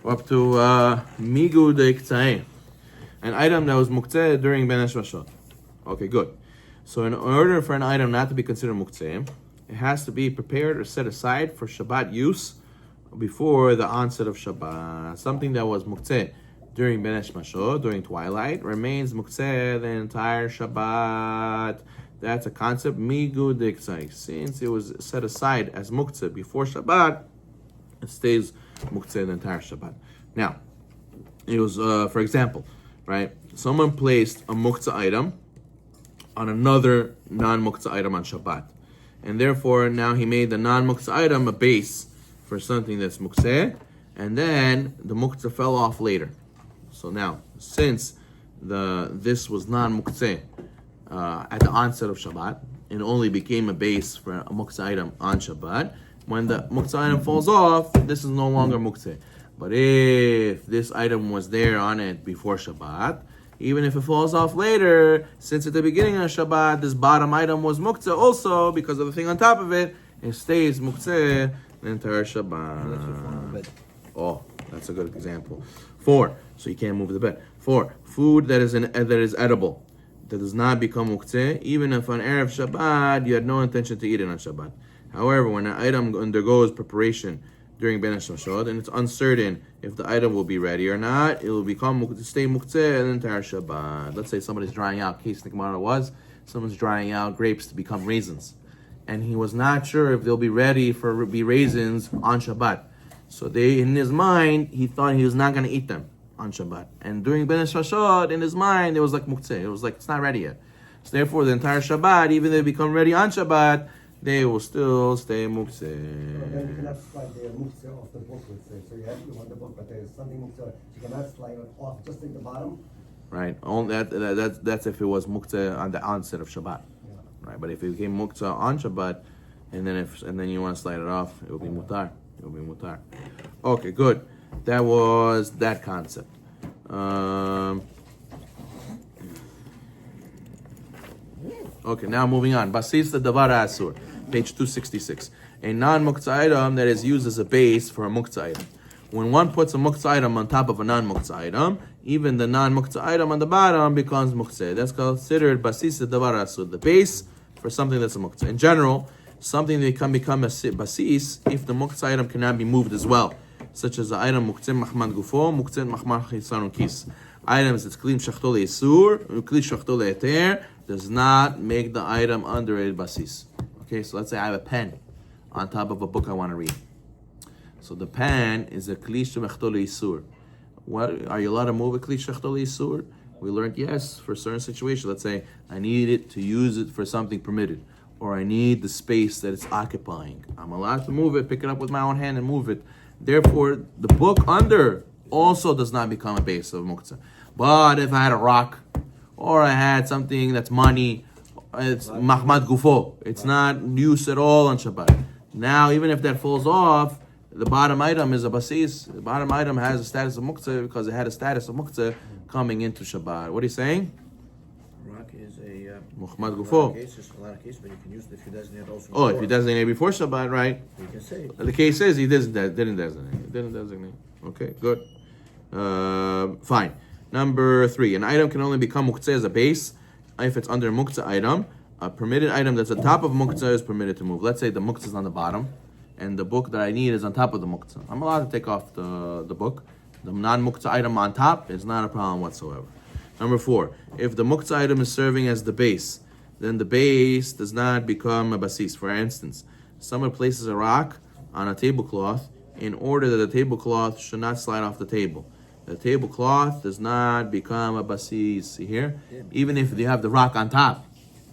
We're up to Migu de Muktzeh, an item that was Muktzeh during Ben Hashmashot. Okay, good. So in order for an item not to be considered Muktzeh, it has to be prepared or set aside for Shabbat use before the onset of Shabbat. Something that was Muktzeh during Ben Hashmashot, during twilight, remains Muktzeh the entire Shabbat. That's a concept, Migu de Muktzeh. Since it was set aside as Muktzeh before Shabbat, it stays Muktzeh the entire Shabbat. Now, it was, for example, right? Someone placed a Muktzeh item on another non-Muktzeh item on Shabbat. And therefore, now he made the non-Muktzeh item a base for something that's Muktzeh, and then the Muktzeh fell off later. So now, since this was non-Muktzeh at the onset of Shabbat, it only became a base for a Muktzeh item on Shabbat. When the Muktzeh item falls off, this is no longer Muktzeh. But if this item was there on it before Shabbat, even if it falls off later, since at the beginning of Shabbat, this bottom item was Muktzeh also, because of the thing on top of it, it stays Muktzeh the entire Shabbat. Oh, that's a good example. 4, so you can't move the bed. 4, food that is edible, that does not become Muktzeh, even if on Erev Shabbat, you had no intention to eat it on Shabbat. However, when an item undergoes preparation during Ben Hashmashot, and it's uncertain if the item will be ready or not, it will stay Muktzeh the entire Shabbat. Let's say somebody's drying out, case the Gemara was, someone's drying out grapes to become raisins, and he was not sure if they'll be ready for be raisins on Shabbat. So in his mind, he thought he was not going to eat them on Shabbat. And during Ben Hashmashot, in his mind, it was like Muktzeh. It was like, it's not ready yet. So therefore, the entire Shabbat, even if they become ready on Shabbat, they will still stay Muktzeh. So then you cannot slide the Muktzeh off the book, let's say. So you want the book, but there's something Muktzeh. You cannot slide it off just at the bottom. Right. Only that's if it was Muktzeh on the onset of Shabbat. Yeah. Right. But if it became Muktzeh on Shabbat, and then you want to slide it off, it will be mutar. It will be mutar. Okay, good. That was that concept. Okay, now moving on. Basis the Davar Asur, page 266. A non-Muktzeh item that is used as a base for a Muktzeh item. When one puts a Muktzeh item on top of a non-Muktzeh item, even the non-Muktzeh item on the bottom becomes Muktzeh. That's considered Basis the Davar Asur, the base for something that's a Muktzeh. In general, something that can become a basis if the Muktzeh item cannot be moved as well, such as the item Muktzeh Mahmad Gufo, Muktzeh Mahmad Chisarun Kis. Items that's Klim Shachto Le'Isur, Kli Shachto Le'Eter, does not make the item under a basis. Okay, so let's say I have a pen on top of a book I want to read. So the pen is a Kli Shachto Le'Isur. What, are you allowed to move a Kli Shachto Le'Isur? We learned yes, for a certain situation. Let's say I need it to use it for something permitted, or I need the space that it's occupying. I'm allowed to move it, pick it up with my own hand and move it. Therefore, the book under also does not become a base of Muktzeh. But if I had a rock, or I had something that's money, it's Mahmad Gufo, it's not use at all on Shabbat. Now, even if that falls off, the bottom item is a basis. The bottom item has a status of Muktzeh because it had a status of Muktzeh coming into Shabbat. What are you saying? Rock is a Mahmad Gufo. A lot of cases, but you can use it if you designate also. Oh, if you designate before Shabbat, right? You can say. The case says he didn't designate. He didn't designate. Okay, good. Fine. Number 3. An item can only become Muktzeh as a base if it's under a Muktzeh item. A permitted item that's on top of Muktzeh is permitted to move. Let's say the Muktzeh is on the bottom, and the book that I need is on top of the Muktzeh. I'm allowed to take off the book. The non-Muktzeh item on top is not a problem whatsoever. Number 4. If the Muktzeh item is serving as the base, then the base does not become a basis. For instance, someone places a rock on a tablecloth in order that the tablecloth should not slide off the table. The tablecloth does not become a basis. See here? Even if you have the rock on top.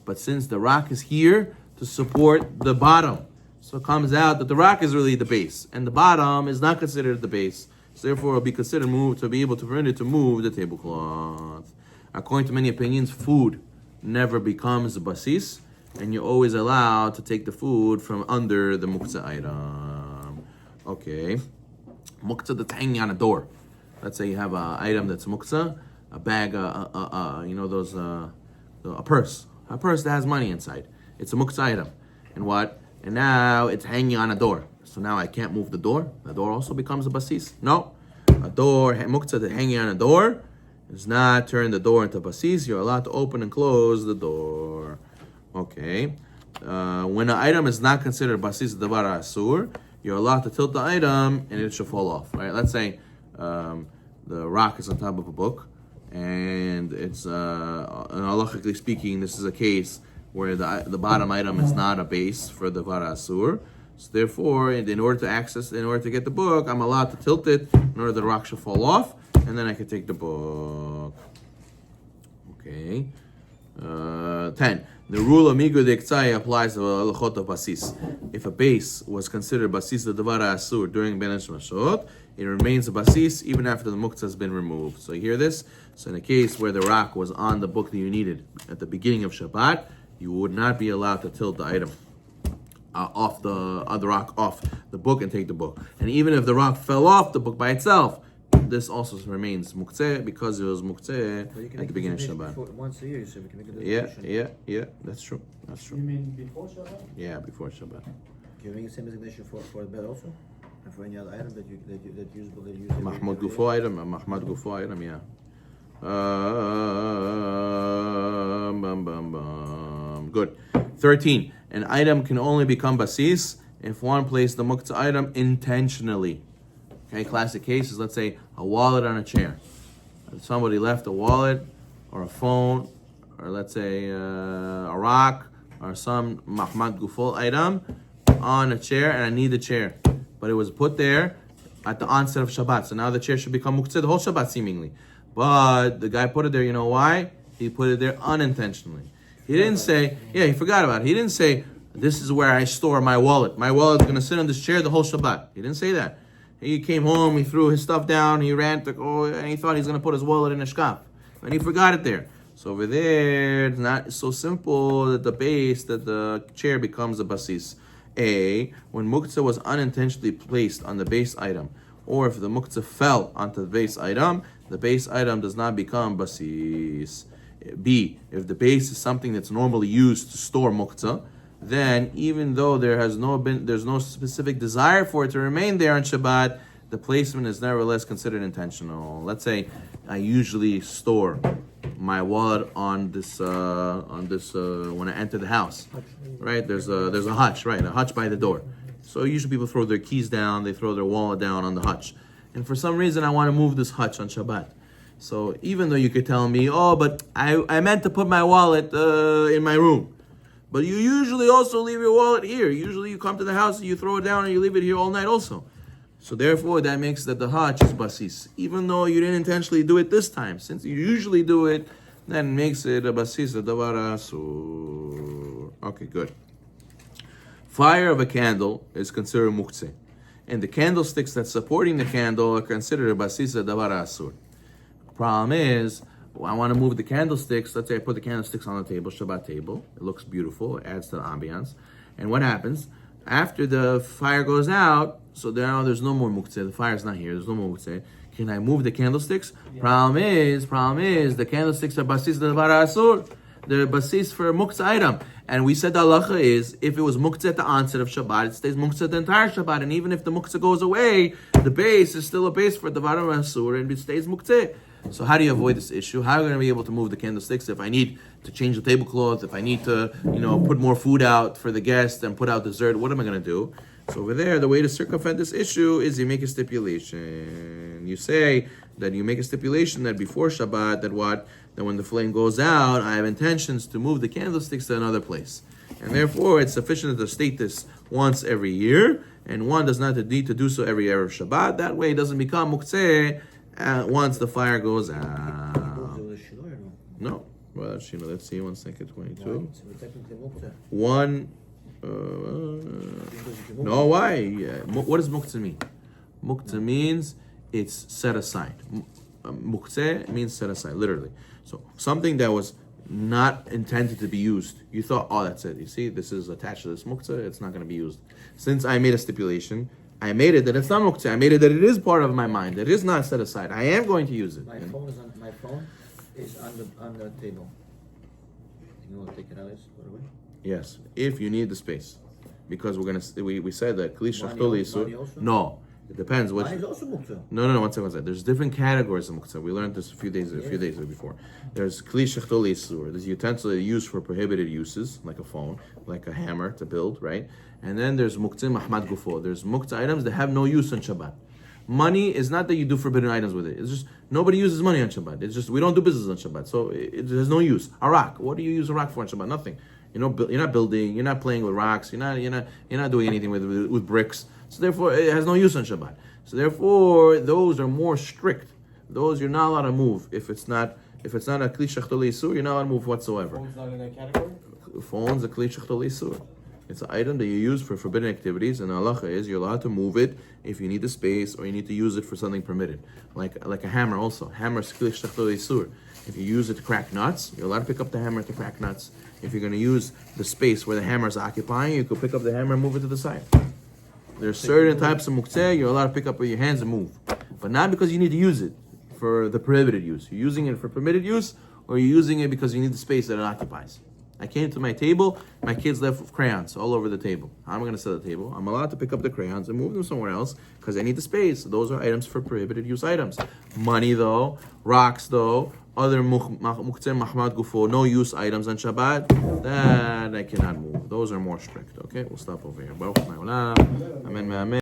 But since the rock is here to support the bottom, so it comes out that the rock is really the base, and the bottom is not considered the base. So therefore, it will be considered to be able to permit it to move the tablecloth. According to many opinions, food never becomes a basis, and you're always allowed to take the food from under the Muktzeh item. Okay. Muktzeh that's hanging on a door. Let's say you have an item that's Muktzeh, a bag, a purse that has money inside. It's a Muktzeh item. And what? And now it's hanging on a door. So now I can't move the door. The door also becomes a basis. No. a door, Muktzeh hanging on a door, does not turn the door into basis. You're allowed to open and close the door. Okay. When an item is not considered basis davar asur, you're allowed to tilt the item and it should fall off. Right? Let's say the rock is on top of a book, and it's halachically speaking, this is a case where the bottom item is not a base for the davar asur. So therefore, in order to get the book, I'm allowed to tilt it in order the rock should fall off, and then I can take the book. Okay. 10. The rule of Migu Dektsai applies to the Halachot of Basis. If a base was considered Basis the Davar Asur during Ben Mashot, it remains a Basis even after the Muktzeh has been removed. So you hear this? So in a case where the rock was on the book that you needed at the beginning of Shabbat, you would not be allowed to tilt the item off the rock off the book and take the book. And even if the rock fell off the book by itself, this also remains Muktzeh because it was Muktzeh at the beginning of Shabbat. Once a year, you said we can make a designation. Yeah, that's true. That's true. You mean before Shabbat? Yeah, before Shabbat. Can you make the same designation for the bed also? And for any other item that use Mahmoud Gufo item, Mahmoud Gufo item, yeah. Good. 13. An item can only become basis if one placed the Muktzeh item intentionally. Okay, classic cases, let's say a wallet on a chair. Somebody left a wallet or a phone, or let's say a rock or some Mahmoud Gufo item on a chair, and I need the chair. But it was put there at the onset of Shabbat. So now the chair should become Muktzeh the whole Shabbat seemingly. But the guy put it there, you know why? He put it there unintentionally. He didn't say, he forgot about it. He didn't say, this is where I store my wallet. My wallet's going to sit on this chair the whole Shabbat. He didn't say that. He came home, he threw his stuff down, he ran to go, and he thought he's going to put his wallet in a shkaf. And he forgot it there. So over there, it's not so simple that the chair becomes a basis. When Muktzeh was unintentionally placed on the base item, or if the Muktzeh fell onto the base item does not become basis. B, if the base is something that's normally used to store Muktzeh, then even though there's no specific desire for it to remain there on Shabbat, the placement is nevertheless considered intentional. Let's say I usually store my wallet on this when I enter the house, right? There's a hutch, right? A hutch by the door. So usually people throw their keys down, they throw their wallet down on the hutch. And for some reason I want to move this hutch on Shabbat. So even though you could tell me, but I meant to put my wallet in my room. But you usually also leave your wallet here. Usually you come to the house and you throw it down and you leave it here all night also. So therefore that makes that the hutch is basis. Even though you didn't intentionally do it this time. Since you usually do it, then it makes it a basis, a davar asur. Okay, good. Fire of a candle is considered muktzeh. And the candlesticks that's supporting the candle are considered a basis, a davar asur. Problem is, I want to move the candlesticks. Let's say I put the candlesticks on the table, Shabbat table. It looks beautiful. It adds to the ambiance. And what happens? After the fire goes out, so now there's no more muktzeh. The fire's not here. There's no more muktzeh. Can I move the candlesticks? Yeah. Problem is, the candlesticks are basis the davar asur. They're basis for a muktzeh item. And we said the halacha is, if it was muktzeh at the onset of Shabbat, it stays muktzeh the entire Shabbat. And even if the muktzeh goes away, the base is still a base for davar asur, and it stays muktzeh. So how do you avoid this issue? How are you going to be able to move the candlesticks if I need to change the tablecloth, if I need to, put more food out for the guests and put out dessert? What am I going to do? So over there, the way to circumvent this issue is you make a stipulation. You say that you make a stipulation that before Shabbat, that when the flame goes out, I have intentions to move the candlesticks to another place. And therefore, it's sufficient to state this once every year, and one does not need to do so every Erev Shabbat. That way it doesn't become muktzeh once the fire goes out. No. Well, let's see, 1 second, 22. One. No, why? What does muktzeh mean? Muktzeh means it's set aside. Muktzeh means set aside, literally. So something that was not intended to be used. You thought, that's it. You see, this is attached to this muktzeh. It's not going to be used. Since I made a stipulation, I made it that it's not muktzeh. I made it that it is part of my mind. It is not set aside. I am going to use it. My phone is on the table. You want to take it out? Put it away? Yes, if you need the space, because we said that kli shachtul isur. No, It depends which. Mine is also Muktzeh. No, one second. There's different categories of muktzeh. We learned this a few days before. There's kli shechtol isur. There's utensil used for prohibited uses, like a phone, like a hammer to build, right? And then there's muktzeh mahmad gufo. There's muktzeh items that have no use on Shabbat. Money is not that you do forbidden items with it. It's just nobody uses money on Shabbat. It's just we don't do business on Shabbat, so it has no use. A rock. What do you use a rock for on Shabbat? Nothing. You're not building. You're not playing with rocks. You're not doing anything with bricks. So therefore, it has no use on Shabbat. So therefore, those are more strict. Those you're not allowed to move. If it's not a kli shechtol isur, you're not allowed to move whatsoever. Phone's not in that category? Phone's a kli shechtol isur. It's an item that you use for forbidden activities, and the halacha is you're allowed to move it if you need the space or you need to use it for something permitted. Like a hammer also. Hammer is kli shechtol isur. If you use it to crack nuts, you're allowed to pick up the hammer to crack nuts. If you're going to use the space where the hammer is occupying, you could pick up the hammer and move it to the side. There's certain types of muktzeh you're allowed to pick up with your hands and move. But not because you need to use it for the prohibited use. You're using it for permitted use, or you're using it because you need the space that it occupies. I came to my table, my kids left with crayons all over the table. How am I going to set the table? I'm allowed to pick up the crayons and move them somewhere else because I need the space. Those are items for prohibited use items. Money though, rocks though, other muktzeh mahmad gufo, no use items on Shabbat, that I cannot move. Those are more strict. Okay, we'll stop over here. Baruch Amen.